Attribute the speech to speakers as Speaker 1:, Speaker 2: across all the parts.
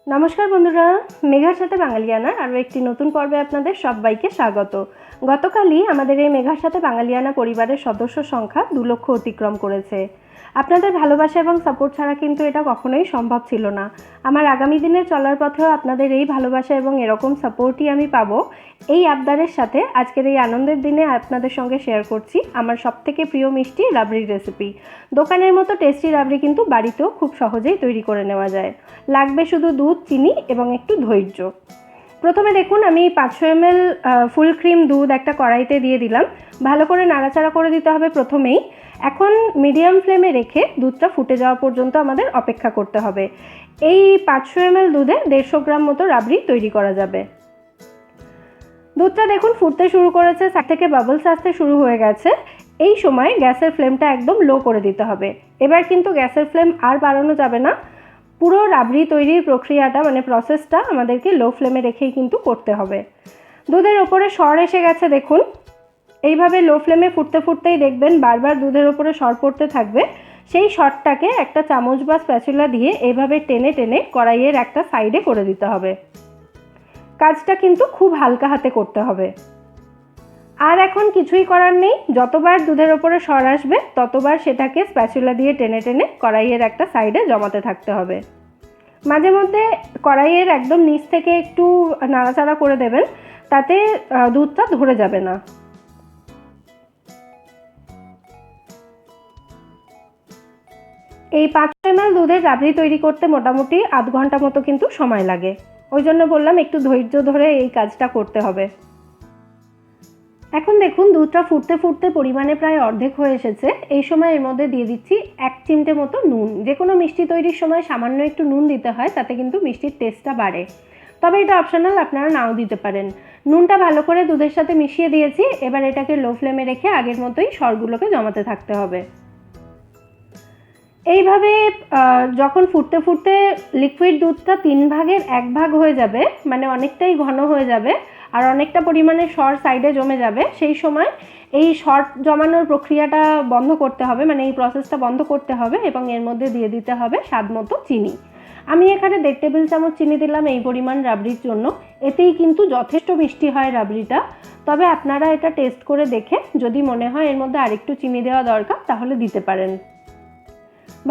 Speaker 1: নমস্কার বন্ধুরা, মেঘার সাথে বাঙালিয়ানার আরও একটি নতুন পর্বে আপনাদের সবাইকে স্বাগত। গতকালই আমাদের এই মেঘার সাথে বাঙালিয়ানা পরিবারের সদস্য সংখ্যা 2 লক্ষ অতিক্রম করেছে। আপনাদের ভালোবাসা এবং সাপোর্ট ছাড়া কিন্তু এটা কখনোই সম্ভব ছিল না। আমার আগামী দিনের চলার পথেও আপনাদের এই ভালোবাসা এবং এরকম সাপোর্টই আমি পাবো। এই আবদারের সাথে আজকের এই আনন্দের দিনে আপনাদের সঙ্গে শেয়ার করছি আমার সবথেকে প্রিয় মিষ্টি রাবড়ির রেসিপি। দোকানের মতো টেস্টি রাবড়ি কিন্তু বাড়িতেও খুব সহজেই তৈরি করে নেওয়া যায়। লাগবে শুধু দুধ, চিনি এবং একটু ধৈর্য। প্রথমে দেখুন, আমি 500 ml ফুল ক্রিম দুধ একটা কড়াইতে দিয়ে দিলাম। ভালো করে নাড়াচাড়া করে দিতে হবে প্রথমেই। এখন মিডিয়াম ফ্লেমে রেখে দুধটা ফুটে যাওয়া পর্যন্ত আমাদের অপেক্ষা করতে হবে। এই 500 ml দুধে 150 গ্রাম মতো রাবড়ি তৈরি করা যাবে। দুধটা দেখুন ফুটতে শুরু করেছে, সাইড থেকে বাবলস আসতে শুরু হয়ে গেছে। এই সময় গ্যাসের ফ্লেমটা একদম লো করে দিতে হবে। এবার কিন্তু গ্যাসের ফ্লেম আর বাড়ানো যাবে না। পুরো রাবড়ি তৈরির প্রক্রিয়াটা প্রসেসটা আমাদেরকে লো ফ্লেমে রেখেই কিন্তু করতে হবে। দুধের ওপরে সর এসে গেছে দেখুন। এইভাবে লো ফ্লেমে ফুটতে ফুটতেই দেখবেন বারবার দুধের ওপরে সর পড়তে থাকবে। সেই সরটাকে একটা চামচ বা স্প্যাচুলা দিয়ে এইভাবে টেনে টেনে কড়াইয়ের একটা সাইডে করে দিতে হবে। কাজটা কিন্তু খুব হালকা হাতে করতে হবে। আর এখন কিছুই করার নেই, যতবার দুধের ওপরে সর আসবে ততবার সেটাকে স্প্যাচুলা দিয়ে টেনে টেনে কড়াইয়ের একটা সাইডে জমাতে থাকতে হবে। মাঝে মধ্যে কড়াইয়ের একদম নিচ থেকে একটু নাড়াচাড়া করে দেবেন, তাতে দুধটা ধরে যাবে না। এই 500 ml দুধের রাবড়ি তৈরি করতে মোটামুটি আধ ঘন্টা মতো কিন্তু সময় লাগে। ওই জন্য বললাম একটু ধৈর্য ধরে এই কাজটা করতে হবে। এখন দেখুন দুধটা ফুটতে ফুটতে পরিমাণে প্রায় অর্ধেক হয়ে এসেছে। এই সময় এর মধ্যে দিয়ে দিচ্ছি 1 চিমটে মতো নুন। যে কোনো মিষ্টি তৈরির সময় সামান্য একটু নুন দিতে হয়, তাতে কিন্তু মিষ্টির টেস্টটা বাড়ে। তবে এটা অপশনাল, আপনারা নাও দিতে পারেন। নুনটা ভালো করে দুধের সাথে মিশিয়ে দিয়েছি। এবার এটাকে লো ফ্লেমে রেখে আগের মতোই সরগুলোকে জমাতে থাকতে হবে। এইভাবে যখন ফুটতে ফুটতে লিকুইড দুধটা 3 ভাগের 1 ভাগ হয়ে যাবে, অনেকটাই ঘন হয়ে যাবে আর অনেকটা পরিমাণে সর সাইডে জমে যাবে, সেই সময় এই সর জমানোর প্রক্রিয়াটা বন্ধ করতে হবে, এই প্রসেসটা বন্ধ করতে হবে এবং এর মধ্যে দিয়ে দিতে হবে স্বাদ মতো চিনি। আমি এখানে 1.5 টেবিল চামচ চিনি দিলাম এই পরিমাণ রাবড়ির জন্য। এতেই কিন্তু যথেষ্ট মিষ্টি হয় রাবড়িটা। তবে আপনারা এটা টেস্ট করে দেখে যদি মনে হয় এর মধ্যে আরেকটু চিনি দেওয়া দরকার তাহলে দিতে পারেন।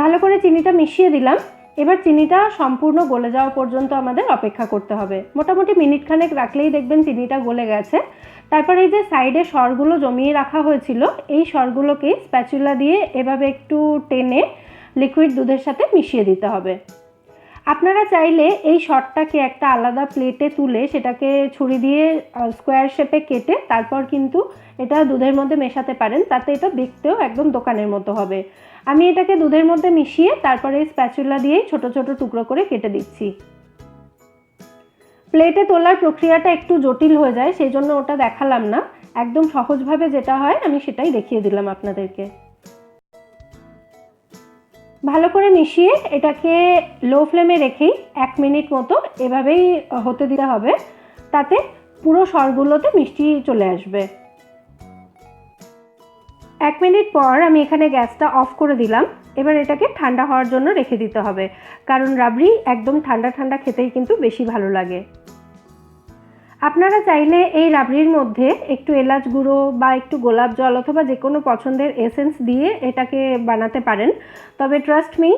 Speaker 1: ভালো করে চিনিটা মিশিয়ে দিলাম। এবার চিনিটা সম্পূর্ণ গলে যাওয়া পর্যন্ত আমাদের অপেক্ষা করতে হবে। মোটামুটি মিনিট খানেক রাখলেই দেখবেন চিনিটা গলে গেছে। তারপরে এই যে সাইডে সরগুলো জমিয়ে রাখা হয়েছিল, এই সরগুলোকে স্প্যাচুলা দিয়ে এভাবে একটু টেনে লিকুইড দুধের সাথে মিশিয়ে দিতে হবে। আপনারা চাইলে এই সরটাকে একটা আলাদা প্লেটে তুলে সেটাকে ছুরি দিয়ে স্কোয়ার শেপে কেটে তারপর কিন্তু এটা দুধের মধ্যে মেশাতে পারেন, তাতে এটা দেখতেও একদম দোকানের মতো হবে। আমি এটাকে দুধের মধ্যে মিশিয়ে তারপরে এই স্প্যাচুলা দিয়েই ছোট ছোট টুকরো করে কেটে দিচ্ছি। প্লেটে তোলার প্রক্রিয়াটা একটু জটিল হয়ে যায়, সেই জন্য ওটা দেখালাম না। একদম সহজভাবে যেটা হয় আমি সেটাই দেখিয়ে দিলাম আপনাদেরকে। ভালো করে মিশিয়ে এটাকে লো ফ্লেমে রেখেই 1 মিনিট মতো এভাবেই হতে দিতে হবে, তাতে পুরো সরগুলোতে মিষ্টি চলে আসবে। 1 মিনিট পর আমি এখানে গ্যাসটা অফ করে দিলাম। এবার এটাকে ঠান্ডা হওয়ার জন্য রেখে দিতে হবে, কারণ রাবড়ি একদম ঠান্ডা ঠান্ডা খেতেই কিন্তু বেশি ভালো লাগে। আপনারা চাইলে এই রাবড়ির মধ্যে একটু এলাচ গুঁড়ো বা একটু গোলাপ জল অথবা যে কোনো পছন্দের এসেন্স দিয়ে এটাকে বানাতে পারেন। তবে ট্রাস্ট মি,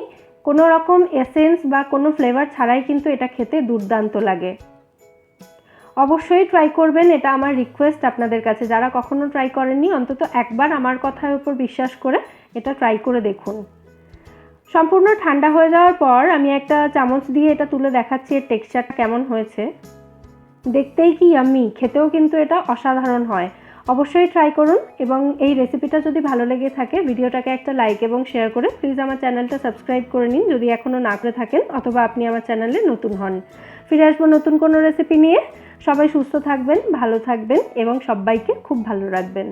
Speaker 1: কোনো রকম এসেন্স বা কোনো ফ্লেভার ছাড়াই কিন্তু এটা খেতে দুর্দান্ত লাগে। অবশ্যই ট্রাই করবেন, এটা আমার রিকোয়েস্ট আপনাদের কাছে। যারা কখনো ট্রাই করেননি অন্তত একবার আমার কথার উপর বিশ্বাস করে এটা ট্রাই করে দেখুন। সম্পূর্ণ ঠান্ডা হয়ে যাওয়ার পর আমি একটা চামচ দিয়ে এটা তুলে দেখাচ্ছি এর টেক্সচারটা কেমন হয়েছে। দেখতেই কি ইয়াম্মি, খেতেও কিন্তু এটা অসাধারণ হয়। অবশ্যই ট্রাই করুন এবং এই রেসিপিটা যদি ভালো লেগে থাকে ভিডিওটাকে একটা লাইক এবং শেয়ার করে প্লিজ আমার চ্যানেলটা সাবস্ক্রাইব করে নিন যদি এখনও না করে থাকেন, অথবা আপনি আমার চ্যানেলে নতুন হন। ফিরে আসবো নতুন কোনো রেসিপি নিয়ে। সবাই সুস্থ থাকবেন, ভালো থাকবেন এবং সবাইকে খুব ভালো রাখবেন।